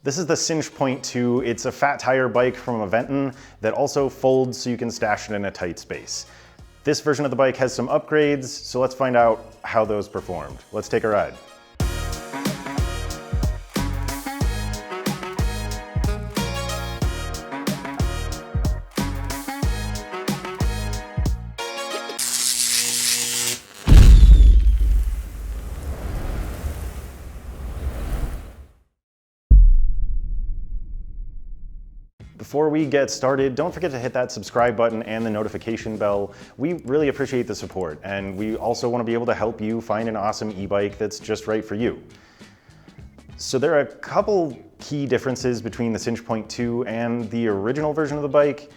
This is the Sinch.2. It's a fat tire bike from Aventon that also folds so you can stash it in a tight space. This version of the bike has some upgrades, so let's find out how those performed. Let's take a ride. Before we get started, don't forget to hit that subscribe button and the notification bell. We really appreciate the support, and we also want to be able to help you find an awesome e-bike that's just right for you. So there are a couple key differences between the Sinch.2 and the original version of the bike.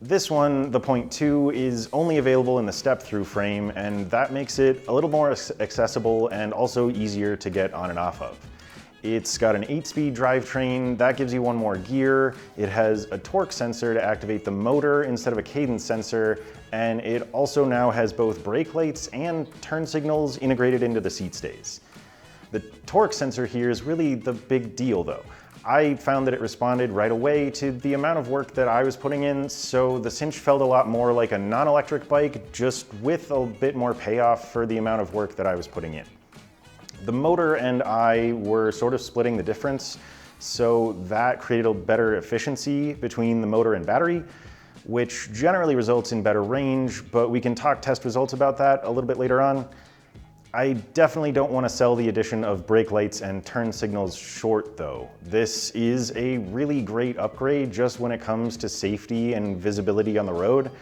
This one, the .2, is only available in the step-thru frame, and that makes it a little more accessible and also easier to get on and off of. It's got an 8-speed drivetrain, that gives you one more gear. It has a torque sensor to activate the motor instead of a cadence sensor, and it also now has both brake lights and turn signals integrated into the seat stays. The torque sensor here is really the big deal though. I found that it responded right away to the amount of work that I was putting in, so the Sinch felt a lot more like a non-electric bike, just with a bit more payoff for the amount of work that I was putting in. The motor and I were sort of splitting the difference, so that created a better efficiency between the motor and battery, which generally results in better range, but we can talk test results about that a little bit later on. I definitely don't want to sell the addition of brake lights and turn signals short though. This is a really great upgrade just when it comes to safety and visibility on the road.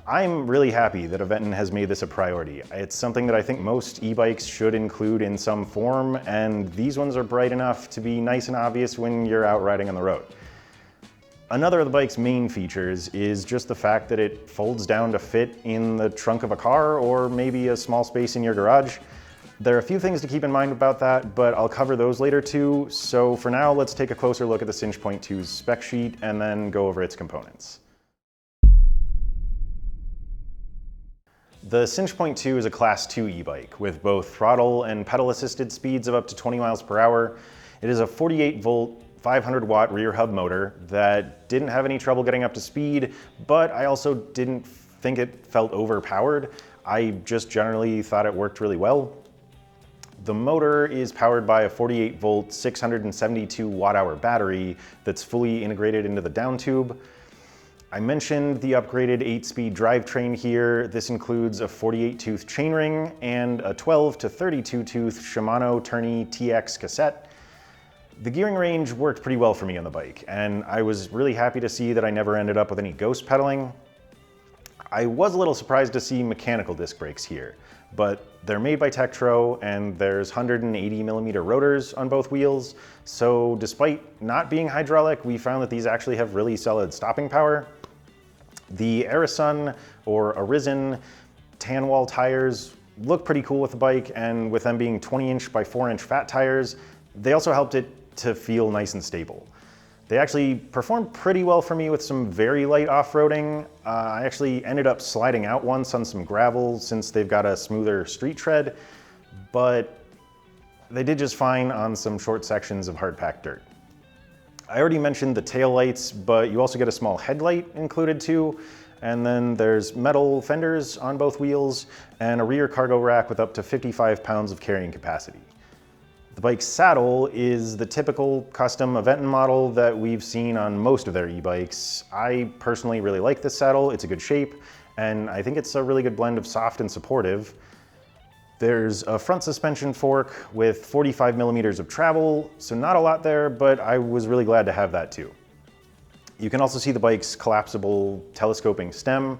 I'm really happy that Aventon has made this a priority. It's something that I think most e-bikes should include in some form, and these ones are bright enough to be nice and obvious when you're out riding on the road. Another of the bike's main features is just the fact that it folds down to fit in the trunk of a car or maybe a small space in your garage. There are a few things to keep in mind about that, but I'll cover those later too. So for now, let's take a closer look at the Sinch.2's spec sheet and then go over its components. The Sinch.2 is a Class 2 e-bike with both throttle and pedal-assisted speeds of up to 20 miles per hour. It is a 48-volt, 500-watt rear hub motor that didn't have any trouble getting up to speed, but I also didn't think it felt overpowered. I just generally thought it worked really well. The motor is powered by a 48-volt, 672 watt-hour battery that's fully integrated into the down tube. I mentioned the upgraded 8-speed drivetrain here. This includes a 48-tooth chainring and a 12 to 32-tooth Shimano Tourney TX cassette. The gearing range worked pretty well for me on the bike, and I was really happy to see that I never ended up with any ghost pedaling. I was a little surprised to see mechanical disc brakes here, but they're made by Tektro and there's 180mm rotors on both wheels, so despite not being hydraulic, we found that these actually have really solid stopping power. The Arisen or Arisen tan wall tires look pretty cool with the bike, and with them being 20-inch by 4-inch fat tires, they also helped it to feel nice and stable. They actually performed pretty well for me with some very light off-roading. I actually ended up sliding out once on some gravel since they've got a smoother street tread, but they did just fine on some short sections of hard-packed dirt. I already mentioned the tail lights, but you also get a small headlight included too, and then there's metal fenders on both wheels and a rear cargo rack with up to 55 pounds of carrying capacity. The bike's saddle is the typical custom Aventon model that we've seen on most of their e-bikes. I personally really like this saddle. It's a good shape, and I think it's a really good blend of soft and supportive. There's a front suspension fork with 45mm of travel, so not a lot there, but I was really glad to have that too. You can also see the bike's collapsible telescoping stem.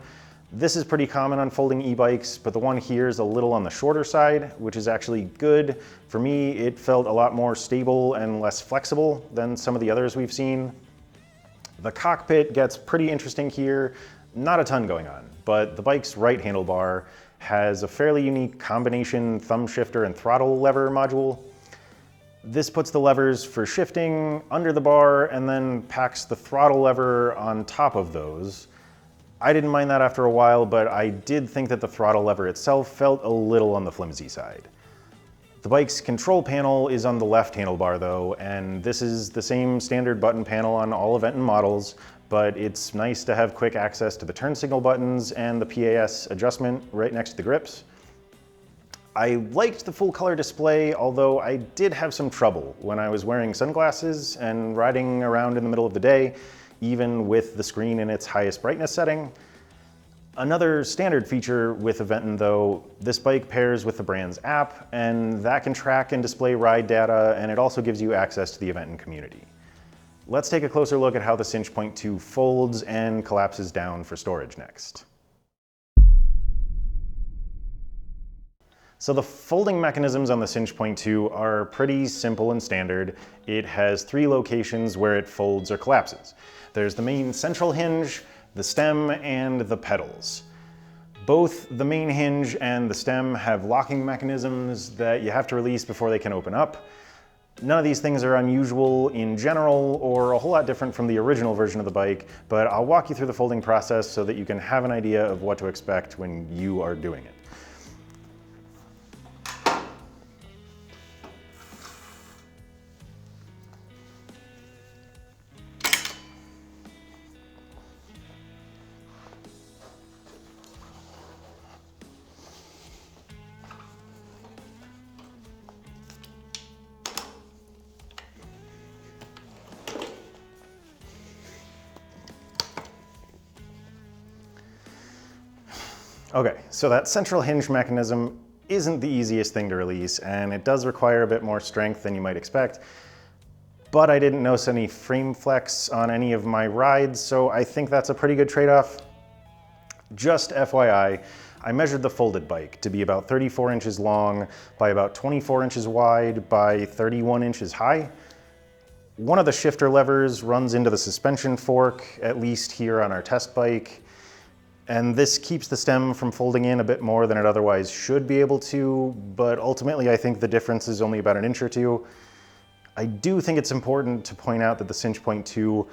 This is pretty common on folding e-bikes, but the one here is a little on the shorter side, which is actually good. For me, it felt a lot more stable and less flexible than some of the others we've seen. The cockpit gets pretty interesting here. Not a ton going on, but the bike's right handlebar has a fairly unique combination thumb shifter and throttle lever module. This puts the levers for shifting under the bar and then packs the throttle lever on top of those. I didn't mind that after a while, but I did think that the throttle lever itself felt a little on the flimsy side. The bike's control panel is on the left handlebar though, and this is the same standard button panel on all Aventon models, but it's nice to have quick access to the turn signal buttons and the PAS adjustment right next to the grips. I liked the full color display, although I did have some trouble when I was wearing sunglasses and riding around in the middle of the day, even with the screen in its highest brightness setting. Another standard feature with Aventon though, this bike pairs with the brand's app, and that can track and display ride data, and it also gives you access to the Aventon community. Let's take a closer look at how the Sinch.2 folds and collapses down for storage next. So the folding mechanisms on the Sinch.2 are pretty simple and standard. It has 3 locations where it folds or collapses. There's the main central hinge, the stem, and the pedals. Both the main hinge and the stem have locking mechanisms that you have to release before they can open up. None of these things are unusual in general or a whole lot different from the original version of the bike, but I'll walk you through the folding process so that you can have an idea of what to expect when you are doing it. Okay, so that central hinge mechanism isn't the easiest thing to release, and it does require a bit more strength than you might expect, but I didn't notice any frame flex on any of my rides, so I think that's a pretty good trade-off. Just FYI, I measured the folded bike to be about 34 inches long by about 24 inches wide by 31 inches high. One of the shifter levers runs into the suspension fork, at least here on our test bike. And this keeps the stem from folding in a bit more than it otherwise should be able to, but ultimately I think the difference is only about an inch or two. I do think it's important to point out that the Sinch.2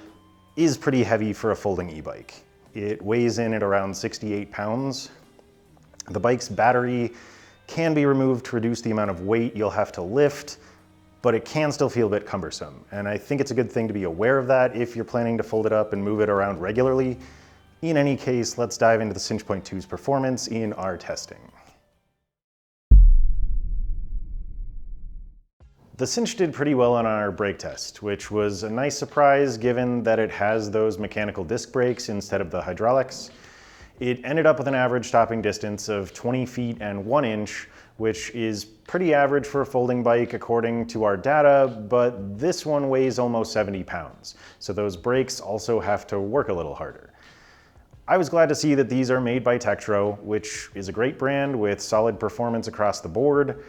is pretty heavy for a folding e-bike. It weighs in at around 68 pounds. The bike's battery can be removed to reduce the amount of weight you'll have to lift, but it can still feel a bit cumbersome. And I think it's a good thing to be aware of that if you're planning to fold it up and move it around regularly. In any case, let's dive into the Sinch.2's performance in our testing. The Sinch did pretty well on our brake test, which was a nice surprise given that it has those mechanical disc brakes instead of the hydraulics. It ended up with an average stopping distance of 20 feet and 1 inch, which is pretty average for a folding bike according to our data, but this one weighs almost 70 pounds, so those brakes also have to work a little harder. I was glad to see that these are made by Tektro, which is a great brand with solid performance across the board.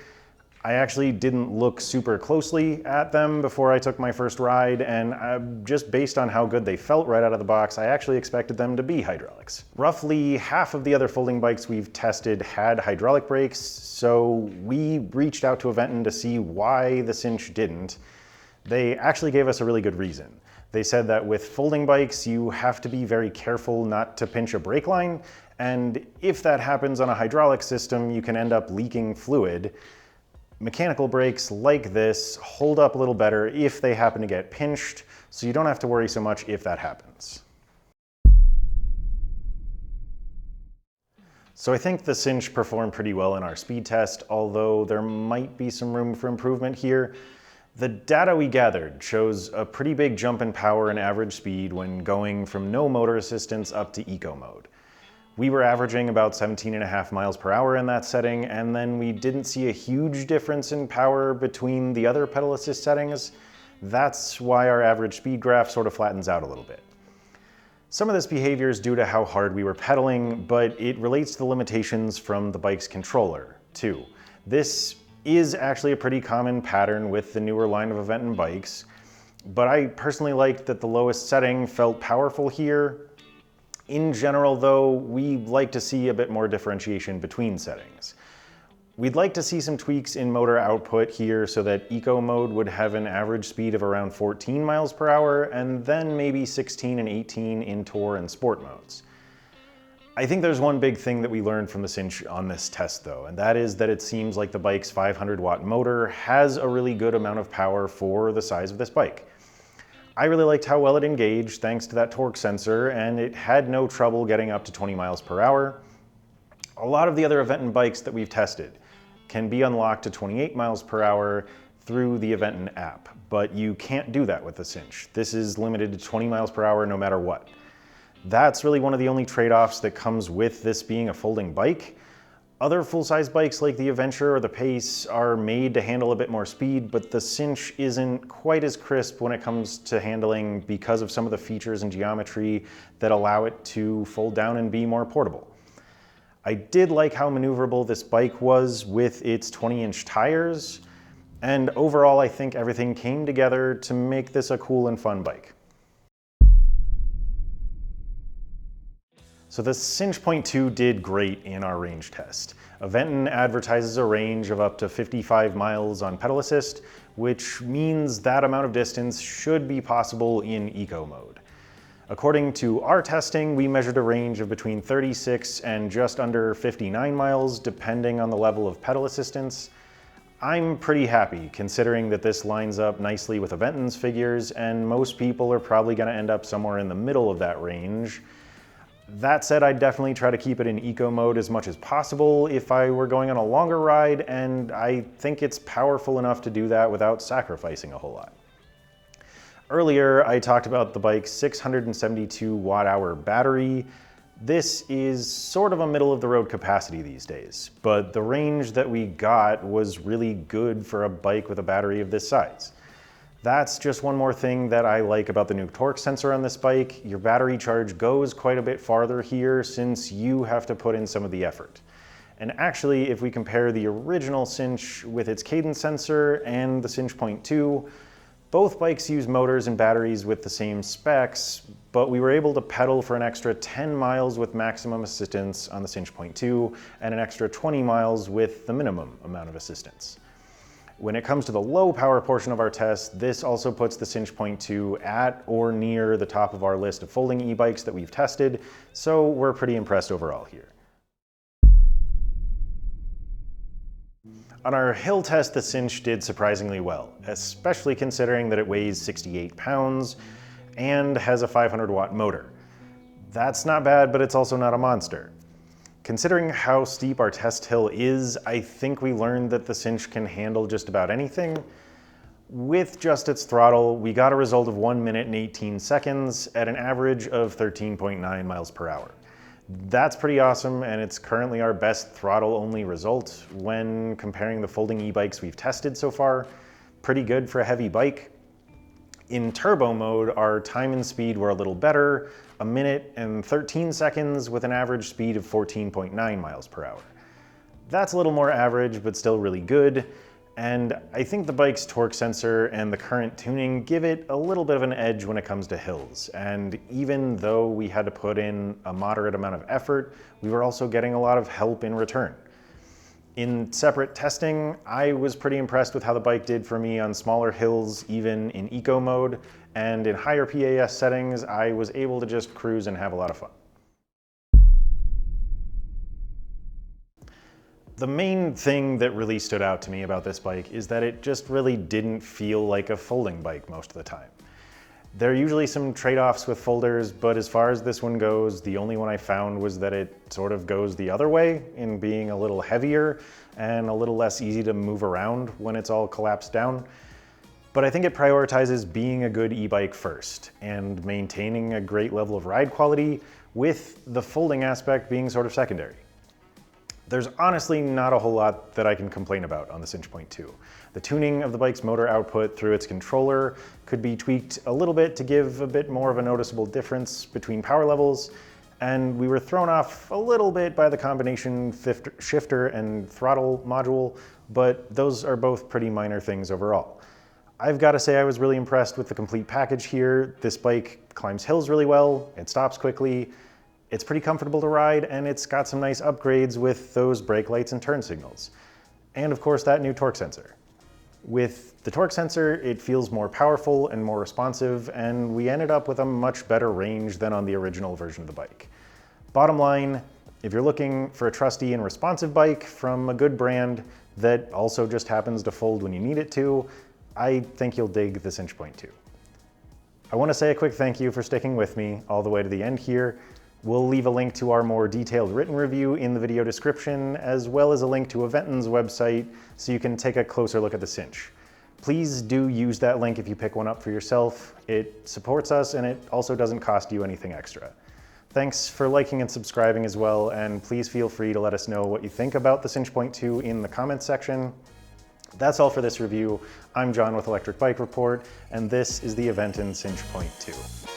I actually didn't look super closely at them before I took my first ride, and just based on how good they felt right out of the box, I actually expected them to be hydraulics. Roughly half of the other folding bikes we've tested had hydraulic brakes, so we reached out to Aventon to see why the Sinch didn't. They actually gave us a really good reason. They said that with folding bikes, you have to be very careful not to pinch a brake line, and if that happens on a hydraulic system, you can end up leaking fluid. Mechanical brakes like this hold up a little better if they happen to get pinched, so you don't have to worry so much if that happens. So I think the Sinch performed pretty well in our speed test, although there might be some room for improvement here. The data we gathered shows a pretty big jump in power and average speed when going from no motor assistance up to eco mode. We were averaging about 17.5 miles per hour in that setting, and then we didn't see a huge difference in power between the other pedal assist settings. That's why our average speed graph sort of flattens out a little bit. Some of this behavior is due to how hard we were pedaling, but it relates to the limitations from the bike's controller, too. This is actually a pretty common pattern with the newer line of Aventon bikes, but I personally liked that the lowest setting felt powerful here. In general though, we like to see a bit more differentiation between settings. We'd like to see some tweaks in motor output here so that eco mode would have an average speed of around 14 miles per hour and then maybe 16 and 18 in tour and sport modes. I think there's one big thing that we learned from the Sinch on this test though, and that is that it seems like the bike's 500-watt motor has a really good amount of power for the size of this bike. I really liked how well it engaged thanks to that torque sensor, and it had no trouble getting up to 20 miles per hour. A lot of the other Aventon bikes that we've tested can be unlocked to 28 miles per hour through the Aventon app, but you can't do that with the Sinch. This is limited to 20 miles per hour no matter what. That's really one of the only trade-offs that comes with this being a folding bike. Other full-size bikes like the Adventure or the Pace are made to handle a bit more speed, but the Sinch isn't quite as crisp when it comes to handling because of some of the features and geometry that allow it to fold down and be more portable. I did like how maneuverable this bike was with its 20-inch tires, and overall I think everything came together to make this a cool and fun bike. So the Sinch.2 did great in our range test. Aventon advertises a range of up to 55 miles on pedal assist, which means that amount of distance should be possible in eco mode. According to our testing, we measured a range of between 36 and just under 59 miles, depending on the level of pedal assistance. I'm pretty happy, considering that this lines up nicely with Aventon's figures, and most people are probably going to end up somewhere in the middle of that range. That said, I'd definitely try to keep it in eco mode as much as possible if I were going on a longer ride, and I think it's powerful enough to do that without sacrificing a whole lot. Earlier, I talked about the bike's 672 watt-hour battery. This is sort of a middle-of-the-road capacity these days, but the range that we got was really good for a bike with a battery of this size. That's just one more thing that I like about the new torque sensor on this bike. Your battery charge goes quite a bit farther here since you have to put in some of the effort. And actually, if we compare the original Sinch with its cadence sensor and the Sinch.2, both bikes use motors and batteries with the same specs, but we were able to pedal for an extra 10 miles with maximum assistance on the Sinch.2 and an extra 20 miles with the minimum amount of assistance. When it comes to the low power portion of our test, this also puts the Sinch.2 at or near the top of our list of folding e-bikes that we've tested, so we're pretty impressed overall here. On our hill test, the Sinch did surprisingly well, especially considering that it weighs 68 pounds and has a 500-watt motor. That's not bad, but it's also not a monster. Considering how steep our test hill is, I think we learned that the Sinch can handle just about anything. With just its throttle, we got a result of 1 minute and 18 seconds at an average of 13.9 miles per hour. That's pretty awesome, and it's currently our best throttle-only result when comparing the folding e-bikes we've tested so far. Pretty good for a heavy bike. In turbo mode, our time and speed were a little better, 1 minute and 13 seconds with an average speed of 14.9 miles per hour. That's a little more average, but still really good. And I think the bike's torque sensor and the current tuning give it a little bit of an edge when it comes to hills. And even though we had to put in a moderate amount of effort, we were also getting a lot of help in return. In separate testing, I was pretty impressed with how the bike did for me on smaller hills, even in eco mode, and in higher PAS settings, I was able to just cruise and have a lot of fun. The main thing that really stood out to me about this bike is that it just really didn't feel like a folding bike most of the time. There are usually some trade-offs with folders, but as far as this one goes, the only one I found was that it sort of goes the other way in being a little heavier and a little less easy to move around when it's all collapsed down. But I think it prioritizes being a good e-bike first and maintaining a great level of ride quality, with the folding aspect being sort of secondary. There's honestly not a whole lot that I can complain about on the Sinch.2. The tuning of the bike's motor output through its controller could be tweaked a little bit to give a bit more of a noticeable difference between power levels, and we were thrown off a little bit by the combination shifter and throttle module, but those are both pretty minor things overall. I've got to say I was really impressed with the complete package here. This bike climbs hills really well, it stops quickly, it's pretty comfortable to ride, and it's got some nice upgrades with those brake lights and turn signals. And of course, that new torque sensor. With the torque sensor, it feels more powerful and more responsive, and we ended up with a much better range than on the original version of the bike. Bottom line, if you're looking for a trusty and responsive bike from a good brand that also just happens to fold when you need it to, I think you'll dig the Sinch.2. I want to say a quick thank you for sticking with me all the way to the end here. We'll leave a link to our more detailed written review in the video description, as well as a link to Aventon's website so you can take a closer look at the Sinch. Please do use that link if you pick one up for yourself. It supports us and it also doesn't cost you anything extra. Thanks for liking and subscribing as well, and please feel free to let us know what you think about the Sinch.2 in the comments section. That's all for this review. I'm John with Electric Bike Report, and this is the Aventon Sinch.2.